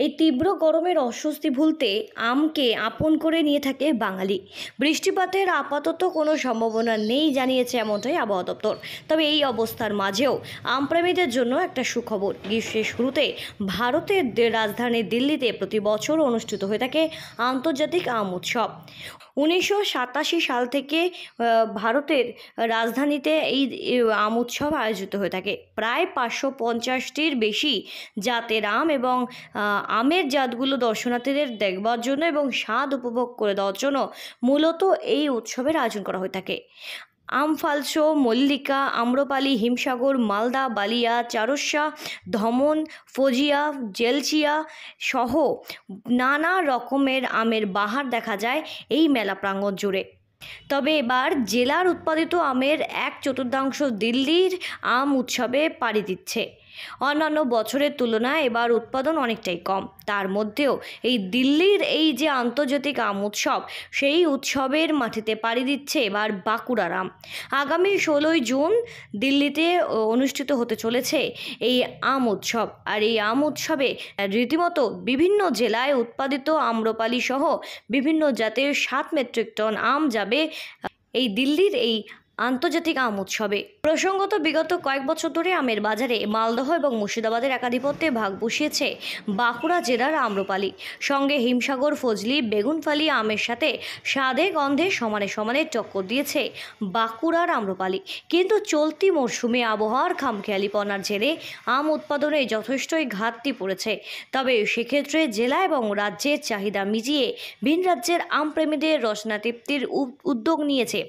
এই তীব্র গরমের অস্বস্তি ভুলতে আমকে আপন করে নিয়ে থাকে বাঙালি। বৃষ্টিপাতের আপাতত কোনো সম্ভাবনা নেই জানিয়েছে এমনটাই আবহাওয়া দপ্তর। তবে এই অবস্থার মাঝেও আমপ্রেমীদের জন্য একটা সুখবর। গ্রীষ্মের শুরুতে ভারতের রাজধানী দিল্লিতে প্রতি বছর অনুষ্ঠিত হয়ে থাকে আন্তর্জাতিক আম উৎসব। 1987 সাল থেকে ভারতের রাজধানীতে এই আম উৎসব আয়োজিত হয়ে থাকে। প্রায় 550টির বেশি জাতের আম এবং আমের জাতগুলো দর্শনার্থীদের দেখবার জন্য এবং স্বাদ উপভোগ করে দেওয়ার জন্য মূলত এই উৎসবের আয়োজন করা হয়ে থাকে। আমফালসো, মল্লিকা, আম্রপালি, হিমসাগর, মালদা, বালিয়া, চারস্যা, ধমন, ফজিয়া, জেলচিয়া সহ নানা রকমের আমের বাহার দেখা যায় এই মেলা প্রাঙ্গণ জুড়ে। তবে এবার জেলার উৎপাদিত আমের 1/4 দিল্লির আম উৎসবে পাড়ি দিচ্ছে। অন্যান্য বছরের তুলনায় এবার উৎপাদন অনেকটাই কম। তার মধ্যেও এই দিল্লির এই যে আন্তর্জাতিক আম উৎসব, সেই উৎসবের মাটিতে পাড়ি দিচ্ছে এবার বাঁকুড়ার আম। আগামী 16ই জুন দিল্লিতে অনুষ্ঠিত হতে চলেছে এই আম উৎসব। আর এই আম উৎসবে রীতিমতো বিভিন্ন জেলায় উৎপাদিত আম্রপালি সহ বিভিন্ন জাতের 7 মেট্রিক টন আম যাবে এই দিল্লির এই আন্তর্জাতিক আম উৎসবে। প্রসঙ্গত বিগত কয়েক বছর ধরে আমের বাজারে মালদহ এবং মুর্শিদাবাদের একাধিপত্যে ভাগ বসিয়েছে বাঁকুড়া জেলার আম্রপালি। সঙ্গে হিমসাগর, ফজলি, বেগুনফালি আমের সাথে স্বাদে গন্ধে সমানে সমানে টক্কর দিয়েছে বাঁকুড়ার আম্রপালি। কিন্তু চলতি মরশুমে আবহাওয়ার খামখেয়ালিপনার জেরে আম উৎপাদনে যথেষ্টই ঘাটতি পড়েছে। তবে সেক্ষেত্রে জেলা এবং রাজ্যের চাহিদা মিটিয়ে ভিন রাজ্যের আমপ্রেমীদের রসনা তৃপ্তির উদ্যোগ নিয়েছে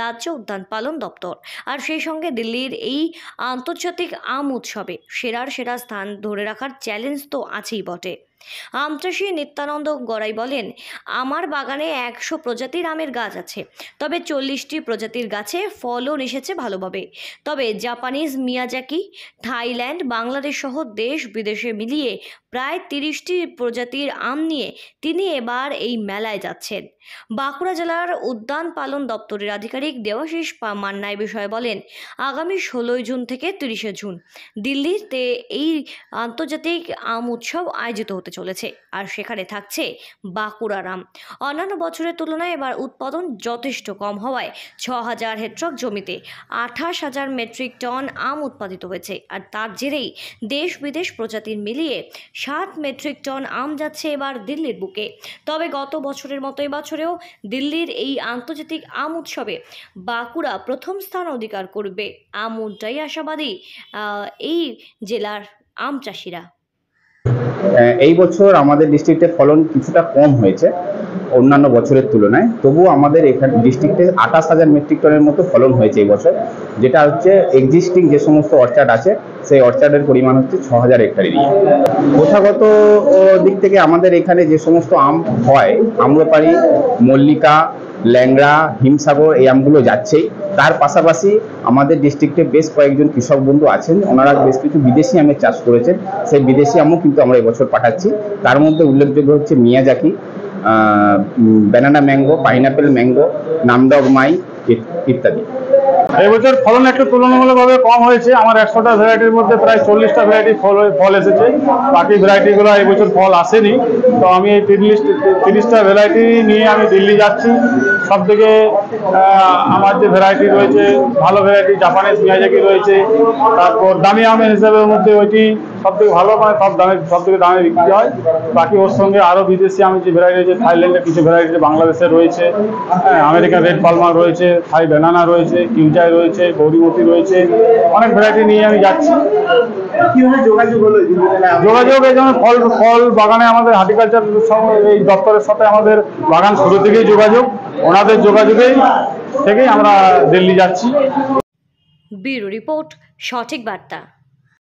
রাজ্য উদ্যান পালন দপ্তর। আর সেই সঙ্গে দিল্লির এই আন্তর্জাতিক আম উৎসবে সেরার সেরা স্থান ধরে রাখার চ্যালেঞ্জ তো আছেই বটে। আম চাষী নিত্যানন্দ গড়াই বলেন, আমার বাগানে 100 প্রজাতির আমের গাছ আছে, তবে 40টি প্রজাতির গাছে ফলন এসেছে ভালোভাবে। তবে জাপানিজ মিয়াজাকি, থাইল্যান্ড, বাংলাদেশ সহ দেশ বিদেশে মিলিয়ে প্রায় 30টি প্রজাতির আম নিয়ে তিনি এবার এই মেলায় যাচ্ছেন। বাঁকুড়া জেলার উদ্যান পালন দপ্তরের আধিকারিক দেবাশিস মান্না এ বিষয়ে বলেন, আগামী 16ই জুন থেকে 30শে জুন দিল্লিতে এই আন্তর্জাতিক আম উৎসব আয়োজিত হতে চলেছে। আর সেখানে থাকছে বাঁকুড়ার আম। অন্যান্য বছরের তুলনায় এবার উৎপাদন যথেষ্ট কম হওয়ায় 6000 হেক্টর জমিতে 28,000 মেট্রিক টন আম উৎপাদিত হয়েছে। আর তার জেরেই দেশ বিদেশ প্রজাতির মিলিয়ে 7 মেট্রিক টন আম যাচ্ছে এবার দিল্লির বুকে। তবে গত বছরের মতো এবছরেও দিল্লির এই আন্তর্জাতিক আম উৎসবে বাঁকুড়া প্রথম স্থান অধিকার করবে, এমনটাই আশাবাদী এই জেলার আম চাষিরা। এই বছর আমাদের ডিস্ট্রিক্টের ফলন কিছুটা কম হয়েছে অন্যান্য বছরের তুলনায়, তবুও আমাদের এখানে ডিস্ট্রিক্টে 28,000 মেট্রিক টনের মতো ফলন হয়েছে এই বছর, যেটা হচ্ছে এক্সিস্টিং যে সমস্ত অর্চার্ড আছে সেই অর্চার্ডের পরিমাণ হচ্ছে 6000 হেক্টর এরিয়া। প্রথাগত দিক থেকে আমাদের এখানে যে সমস্ত আম হয়, আম্রপালি, মল্লিকা, ল্যাংড়া, হিমসাগর এই আমগুলো যাচ্ছেই। তার পাশাপাশি আমাদের ডিস্ট্রিক্টে বেশ কয়েকজন কৃষক বন্ধু আছেন, ওনারা বেশ কিছু বিদেশি আমের চাষ করেছেন। সেই বিদেশি আমও কিন্তু আমরা এবছর পাঠাচ্ছি। তার মধ্যে উল্লেখযোগ্য হচ্ছে Miyazaki, banana mango, pineapple mango, Nam Dok Mai ইত্যাদি। এই বছর ফলন একটু তুলনামূলকভাবে কম হয়েছে। আমার 100টা ভ্যারাইটির মধ্যে প্রায় 40টা ভ্যারাইটি ফল এসেছে, বাকি ভ্যারাইটিগুলো এই বছর ফল আসেনি। তো আমি এই 30টা ভ্যারাইটি নিয়ে আমি দিল্লি যাচ্ছি। সব থেকে আমার যে ভ্যারাইটি রয়েছে, ভালো ভ্যারাইটি জাপানিজ মিয়াজাকি রয়েছে। তারপর দামি আমের হিসাবের মধ্যে ওইটি সব থেকে ভালো, মানে সব থেকে দামে বিক্রি হয়। বাকি ওর সঙ্গে আরও বিদেশি আমি যে ভ্যারাইটি রয়েছে, থাইল্যান্ডের কিছু ভ্যারাইটি বাংলাদেশের রয়েছে, আমেরিকান রেড পালমার রয়েছে, থাই ব্যানানা রয়েছে, কিউজাই রয়েছে, গৌরীমতি রয়েছে, অনেক ভ্যারাইটি নিয়ে আমি যাচ্ছি। যোগাযোগ এই জন্য ফল বাগানে আমাদের হর্টিকালচার এই দপ্তরের সাথে আমাদের বাগান শুরু থেকেই যোগাযোগ, ওনাদের যোগাযোগেই থেকেই আমরা দিল্লি যাচ্ছি। ব্যুরো রিপোর্ট, সঠিক বার্তা।